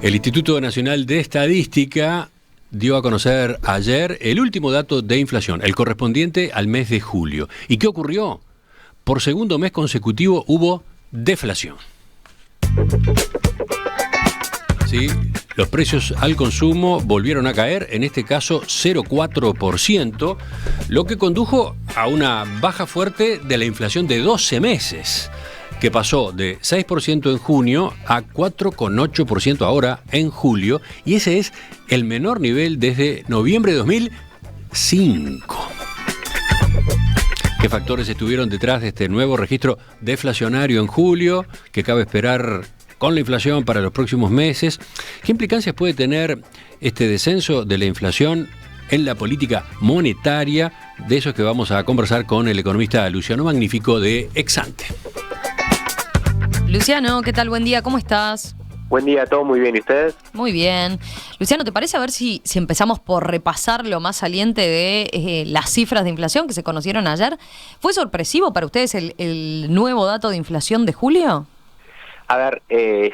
El Instituto Nacional de Estadística dio a conocer ayer el último dato de inflación, el correspondiente al mes de julio. ¿Y qué ocurrió? Por segundo mes consecutivo hubo deflación. Sí, los precios al consumo volvieron a caer, en este caso 0,4%, lo que condujo a una baja fuerte de la inflación de 12 meses, que pasó de 6% en junio a 4,8% ahora en julio, y ese es el menor nivel desde noviembre de 2005. ¿Qué factores estuvieron detrás de este nuevo registro deflacionario en julio, que cabe esperar con la inflación para los próximos meses? ¿Qué implicancias puede tener este descenso de la inflación en la política monetaria? De eso es que vamos a conversar con el economista Luciano Magnífico de Exante. Luciano, ¿qué tal? Buen día, ¿cómo estás? Buen día, todo muy bien, ¿y ustedes? Muy bien. Luciano, ¿te parece a ver si empezamos por repasar lo más saliente de las cifras de inflación que se conocieron ayer? ¿Fue sorpresivo para ustedes el nuevo dato de inflación de julio? A ver,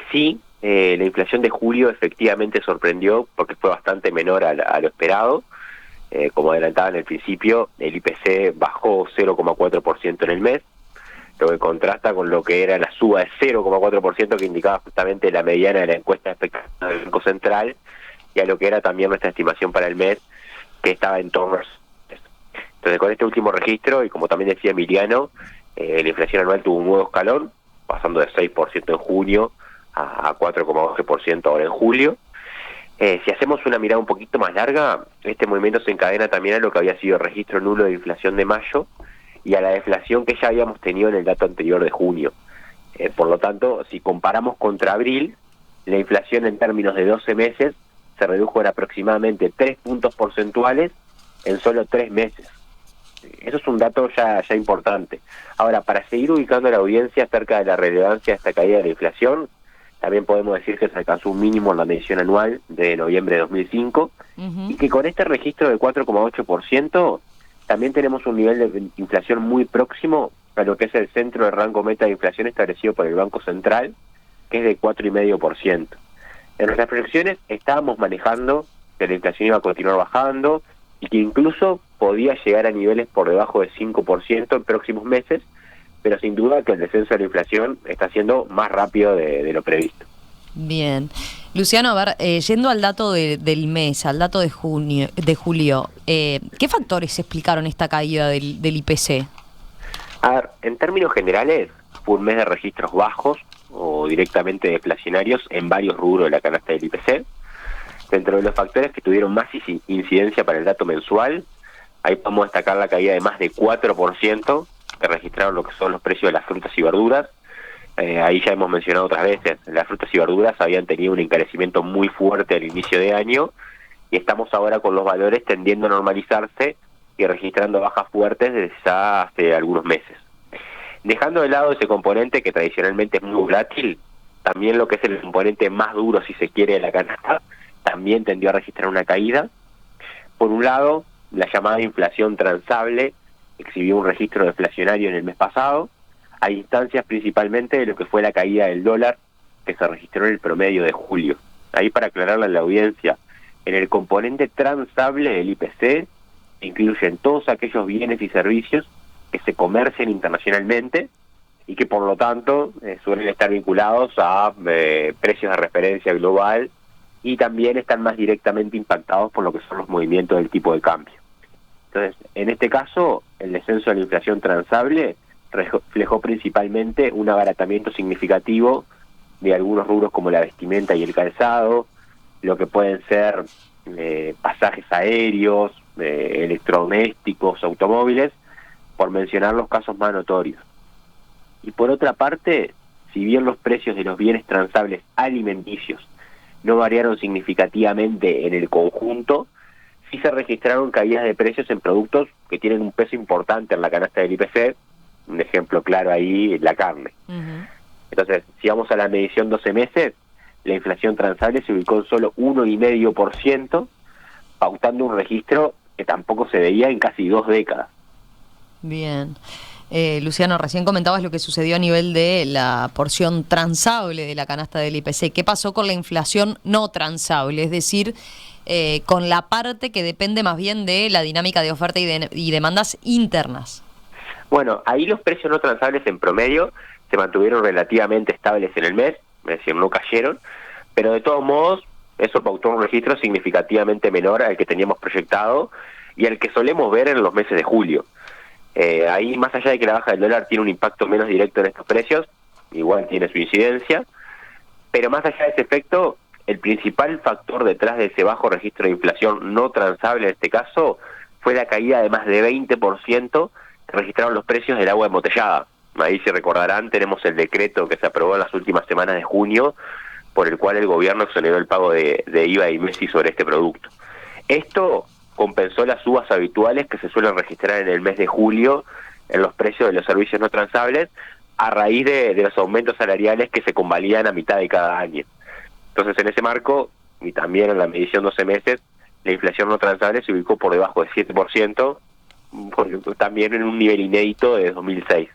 sí, la inflación de julio efectivamente sorprendió porque fue bastante menor a lo esperado. Como adelantaba en el principio, el IPC bajó 0,4% en el mes, lo que contrasta con lo que era la suba de 0,4% que indicaba justamente la mediana de la encuesta de expectativas del Banco Central, y a lo que era también nuestra estimación para el mes, que estaba en torno a eso. Entonces, con este último registro, y como también decía Emiliano, la inflación anual tuvo un nuevo escalón, pasando de 6% en junio a 4,12% ahora en julio. Si hacemos una mirada un poquito más larga, este movimiento se encadena también a lo que había sido el registro nulo de inflación de mayo y a la deflación que ya habíamos tenido en el dato anterior de junio. Por lo tanto, si comparamos contra abril, la inflación en términos de 12 meses se redujo en aproximadamente 3 puntos porcentuales en solo 3 meses. Eso es un dato ya importante. Ahora, para seguir ubicando a la audiencia acerca de la relevancia de esta caída de la inflación, también podemos decir que se alcanzó un mínimo en la medición anual de noviembre de 2005, y que con este registro de 4,8%, también tenemos un nivel de inflación muy próximo a lo que es el centro de rango meta de inflación establecido por el Banco Central, que es de 4,5%. En nuestras proyecciones estábamos manejando que la inflación iba a continuar bajando y que incluso podía llegar a niveles por debajo de 5% en próximos meses, pero sin duda que el descenso de la inflación está siendo más rápido de lo previsto. Bien. Luciano, a ver, yendo al dato del mes, al dato de julio, ¿qué factores explicaron esta caída del IPC? A ver, en términos generales, fue un mes de registros bajos o directamente deflacionarios en varios rubros de la canasta del IPC. Dentro de los factores que tuvieron más incidencia para el dato mensual, ahí podemos destacar la caída de más de 4% que registraron lo que son los precios de las frutas y verduras. Ahí ya hemos mencionado otras veces, las frutas y verduras habían tenido un encarecimiento muy fuerte al inicio de año, y estamos ahora con los valores tendiendo a normalizarse y registrando bajas fuertes desde ya hace algunos meses. Dejando de lado ese componente que tradicionalmente es muy volátil, también lo que es el componente más duro, si se quiere, de la canasta, también tendió a registrar una caída. Por un lado, la llamada inflación transable exhibió un registro deflacionario en el mes pasado, a instancias principalmente de lo que fue la caída del dólar que se registró en el promedio de julio. Ahí, para aclararle a la audiencia, en el componente transable del IPC incluyen todos aquellos bienes y servicios que se comercian internacionalmente y que por lo tanto suelen estar vinculados a precios de referencia global, y también están más directamente impactados por lo que son los movimientos del tipo de cambio. Entonces, en este caso, el descenso de la inflación transable reflejó principalmente un abaratamiento significativo de algunos rubros como la vestimenta y el calzado, lo que pueden ser pasajes aéreos, electrodomésticos, automóviles, por mencionar los casos más notorios. Y por otra parte, si bien los precios de los bienes transables alimenticios no variaron significativamente en el conjunto, sí se registraron caídas de precios en productos que tienen un peso importante en la canasta del IPC. Un ejemplo claro ahí, la carne. Entonces, si vamos a la medición 12 meses, la inflación transable se ubicó en solo 1,5%, pautando un registro que tampoco se veía en casi 2 décadas. Bien. Luciano, recién comentabas lo que sucedió a nivel de la porción transable de la canasta del IPC. ¿Qué pasó con la inflación no transable? Es decir, con la parte que depende más bien de la dinámica de oferta y demandas internas. Bueno, ahí los precios no transables en promedio se mantuvieron relativamente estables en el mes, es decir, no cayeron, pero de todos modos eso pautó un registro significativamente menor al que teníamos proyectado y al que solemos ver en los meses de julio. Ahí, más allá de que la baja del dólar tiene un impacto menos directo en estos precios, igual tiene su incidencia, pero más allá de ese efecto, el principal factor detrás de ese bajo registro de inflación no transable en este caso fue la caída de más de 20% que registraron los precios del agua embotellada. Ahí, si recordarán, tenemos el decreto que se aprobó en las últimas semanas de junio, por el cual el gobierno exoneró el pago de IVA y MESI sobre este producto. Esto compensó las subas habituales que se suelen registrar en el mes de julio en los precios de los servicios no transables a raíz de los aumentos salariales que se convalidan a mitad de cada año. Entonces, en ese marco, y también en la medición 12 meses, la inflación no transable se ubicó por debajo del 7%, también en un nivel inédito de 2006.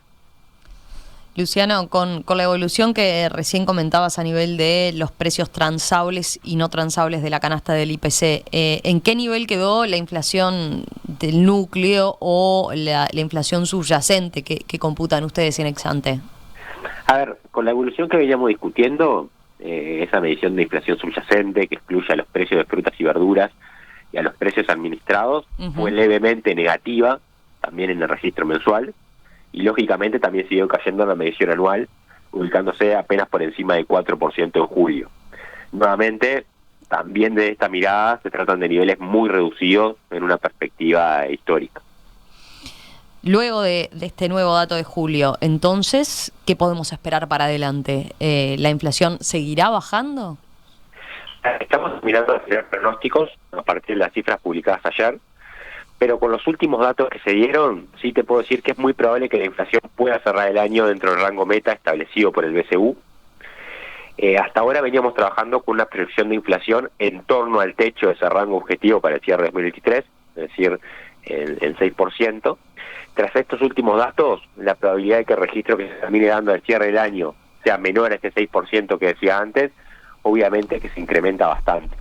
Luciano, con la evolución que recién comentabas a nivel de los precios transables y no transables de la canasta del IPC, ¿en qué nivel quedó la inflación del núcleo o la inflación subyacente que computan ustedes en ex-ante? A ver, con la evolución que veníamos discutiendo, esa medición de inflación subyacente que excluye a los precios de frutas y verduras y a los precios administrados, fue levemente negativa también en el registro mensual, y lógicamente también siguió cayendo en la medición anual, ubicándose apenas por encima del 4% en julio. Nuevamente, también de esta mirada se tratan de niveles muy reducidos en una perspectiva histórica. Luego de este nuevo dato de julio, entonces, ¿qué podemos esperar para adelante? ¿La inflación seguirá bajando? Estamos mirando a hacer pronósticos a partir de las cifras publicadas ayer, pero con los últimos datos que se dieron, sí te puedo decir que es muy probable que la inflación pueda cerrar el año dentro del rango meta establecido por el BCU. Hasta ahora veníamos trabajando con una proyección de inflación en torno al techo de ese rango objetivo para el cierre de 2023, es decir, el 6%. Tras estos últimos datos, la probabilidad de que el registro que se termine dando al cierre del año sea menor a ese 6% que decía antes, obviamente que se incrementa bastante.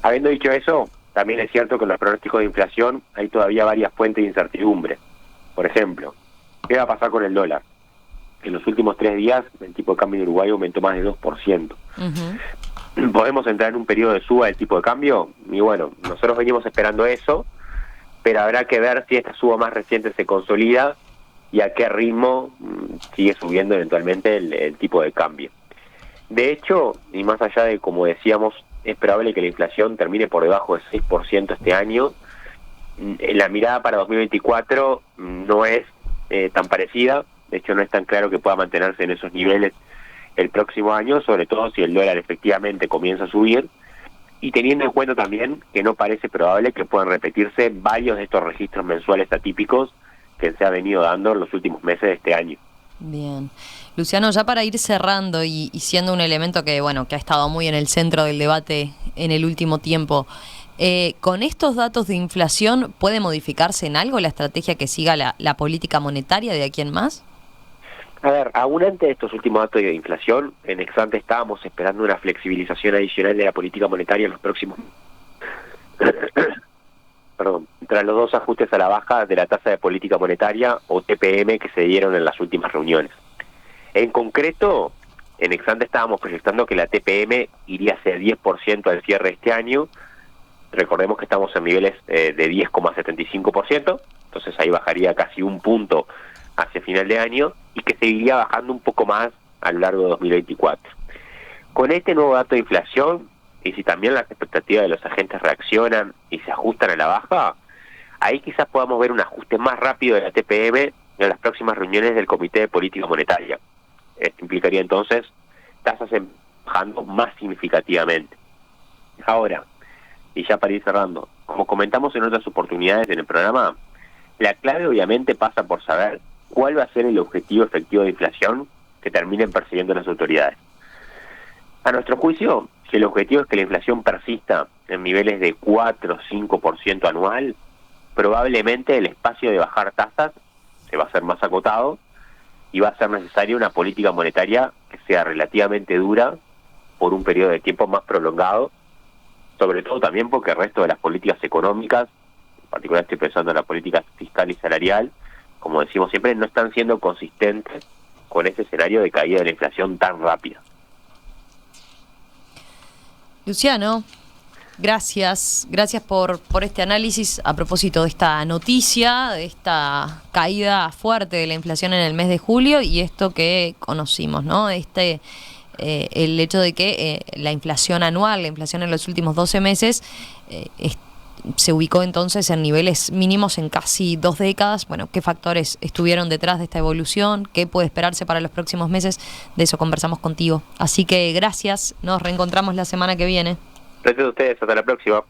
Habiendo dicho eso, también es cierto que en los pronósticos de inflación hay todavía varias fuentes de incertidumbre. Por ejemplo, ¿qué va a pasar con el dólar? En los últimos 3 días el tipo de cambio en Uruguay aumentó más de 2%. ¿Podemos entrar en un periodo de suba del tipo de cambio? Y bueno, nosotros venimos esperando eso, pero habrá que ver si esta suba más reciente se consolida y a qué ritmo sigue subiendo eventualmente el tipo de cambio. De hecho, y más allá de, como decíamos, es probable que la inflación termine por debajo del 6% este año, la mirada para 2024 no es tan parecida. De hecho, no es tan claro que pueda mantenerse en esos niveles el próximo año, sobre todo si el dólar efectivamente comienza a subir, y teniendo en cuenta también que no parece probable que puedan repetirse varios de estos registros mensuales atípicos que se ha venido dando en los últimos meses de este año. Bien. Luciano, ya para ir cerrando y siendo un elemento que, bueno, que ha estado muy en el centro del debate en el último tiempo, ¿con estos datos de inflación puede modificarse en algo la estrategia que siga la política monetaria de aquí en más? A ver, aún antes de estos últimos datos de inflación, en ex-ante estábamos esperando una flexibilización adicional de la política monetaria en los próximos... tras los 2 ajustes a la baja de la tasa de política monetaria, o TPM, que se dieron en las últimas reuniones. En concreto, en ex-ante estábamos proyectando que la TPM iría hacia el 10% al cierre de este año. Recordemos que estamos en niveles de 10,75%, entonces ahí bajaría casi un punto hacia final de año, y que seguiría bajando un poco más a lo largo de 2024. Con este nuevo dato de inflación, y si también las expectativas de los agentes reaccionan y se ajustan a la baja, ahí quizás podamos ver un ajuste más rápido de la TPM en las próximas reuniones del Comité de Política Monetaria. Esto implicaría entonces tasas bajando más significativamente. Ahora, y ya para ir cerrando, como comentamos en otras oportunidades en el programa, la clave obviamente pasa por saber cuál va a ser el objetivo efectivo de inflación que terminen persiguiendo las autoridades. A nuestro juicio, si el objetivo es que la inflación persista en niveles de 4 o 5% anual, probablemente el espacio de bajar tasas se va a ser más acotado y va a ser necesaria una política monetaria que sea relativamente dura por un periodo de tiempo más prolongado, sobre todo también porque el resto de las políticas económicas, en particular estoy pensando en la política fiscal y salarial, como decimos siempre, no están siendo consistentes con ese escenario de caída de la inflación tan rápida. Luciano, gracias por este análisis a propósito de esta noticia, de esta caída fuerte de la inflación en el mes de julio y esto que conocimos, ¿no? El hecho de que la inflación anual, la inflación en los últimos 12 meses, se ubicó entonces en niveles mínimos en casi 2 décadas. Bueno, ¿qué factores estuvieron detrás de esta evolución? ¿Qué puede esperarse para los próximos meses? De eso conversamos contigo. Así que gracias, nos reencontramos la semana que viene. Gracias a ustedes, hasta la próxima.